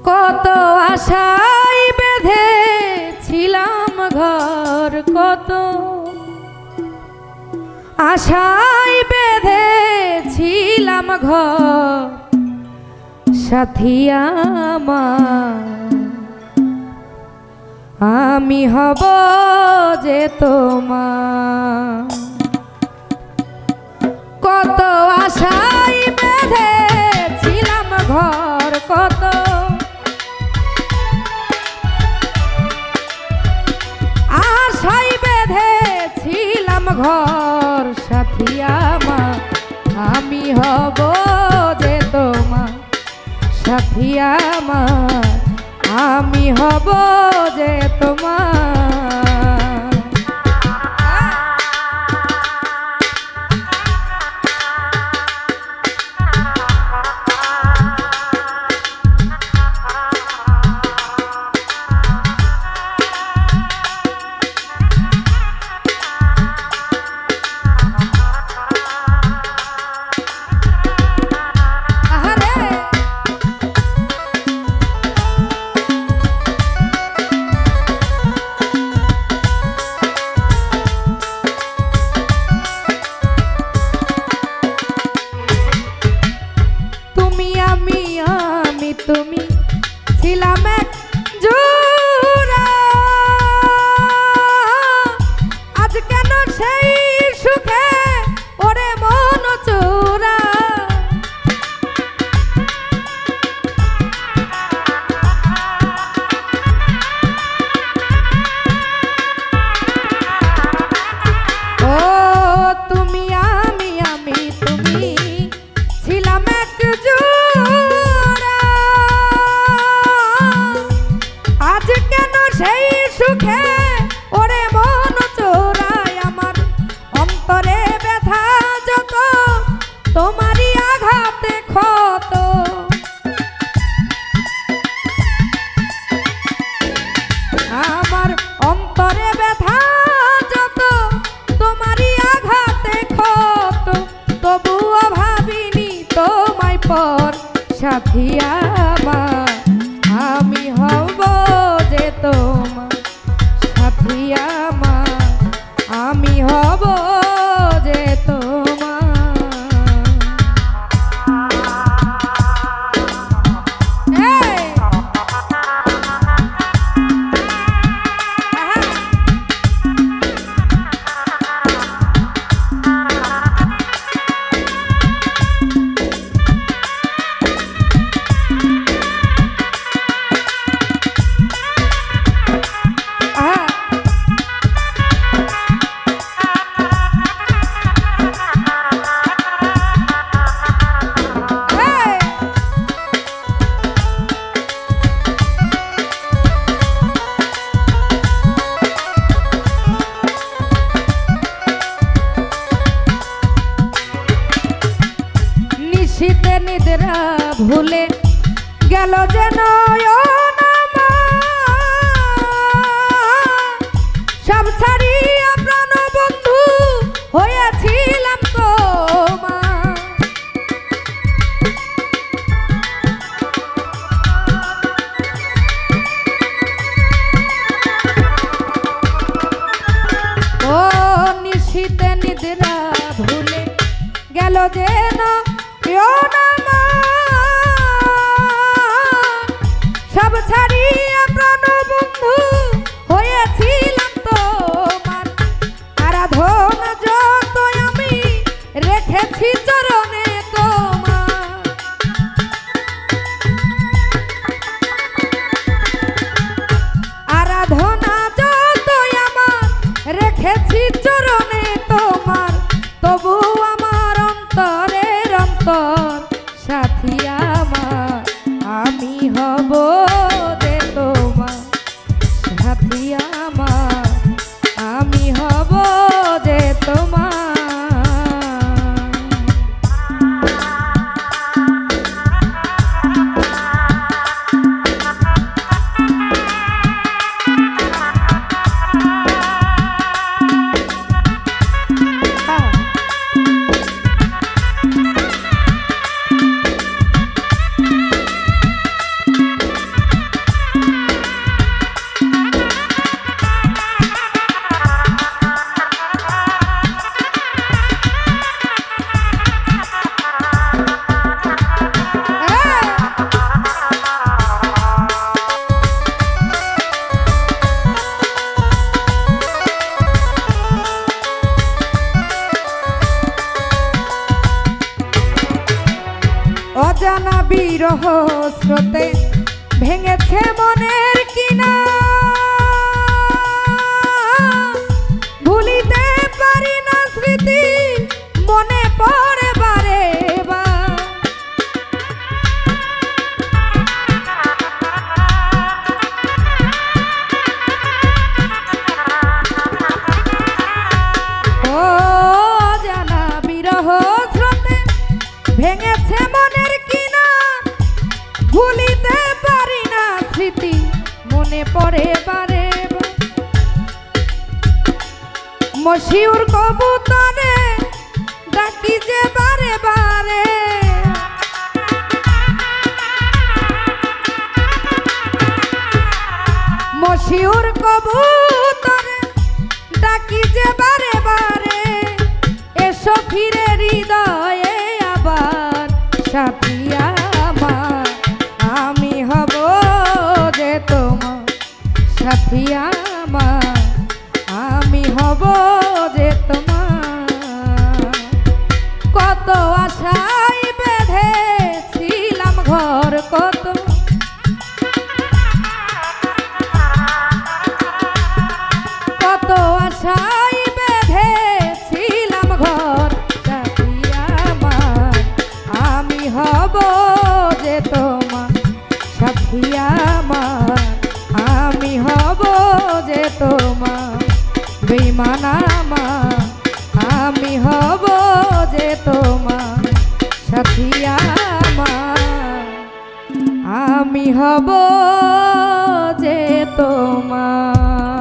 কত আশায় বেঁধেছিলাম ঘর, কত আশায় বেঁধেছিলাম ঘর, সাথী আমার আমি হব যে তোমার। কত আশায় বেঁধেছিলাম ঘর, কত আশায় বেঁধেছিলাম ঘর, সাথী আমার আমি হব যে তোমার, সাথী আমার আমি হব যে তোমার। তুমি ছিলাম এক জোড়া, আজ কেন সেই সুখে ওরে মন চোরা। ও তুমি আমি তুমি ছিলাম এক জোড়া, আজ কেন সেই সুখে ওরে মন চোরায়। আমার অন্তরে ব্যথা যত তোমারই আঘাতে ক্ষত, আমার অন্তরে ব্যথা যত তোমারই আঘাতে ক্ষত, তবুও ভাবিনি তোমায় পর সাথী আমার আমি হব যে তোমার, সাথী আমার আমি হব যে তোমার। শীতে নিদ্রা ভুলে গেল যেন সব ছাড়িয়া প্রাণ বন্ধু হয়েছিলাম তোমার। ও নিশীতে নিদ্রা ভুলে গেল যেন সব ছাড়িয়া প্রাণ বন্ধু হয়েছিলাম তোমার। আরাধনা যত আমি রেখেছি চরণে তোমার, আরাধনা যত আমার রেখেছি চরণে তোমার, তবু আমার অন্তরের স্রোতে ভেঙেছে মনের কিনা ভুলিতে পারি না স্মৃতি মনে পড়ে বারে বার ও জানা বিরহ স্রোতে ভেঙেছে মনের কিনা ভুলিতে পারি না স্মৃতি মনে পড়ে বারে বার মশিউর কবুতরে ডাকি যে বারে বারে মশিউর কবুতরে ডাকি যে বারে বারে এসো ফিরে হৃদয়ে আবার সাথী আমার আমি হব যে তোমার সাথী আমার আমি হব যে তোমার কত আশায় বেঁধেছিলাম ঘর কত আশায় বেঁধেছিলাম ঘর সাথী আমার আমি হব যে তোমার সাথী আমার আমি হব যে তোমার বেঈমান আমার আমি হব যে তোমার সাথী আমার আমি হব যে তোমার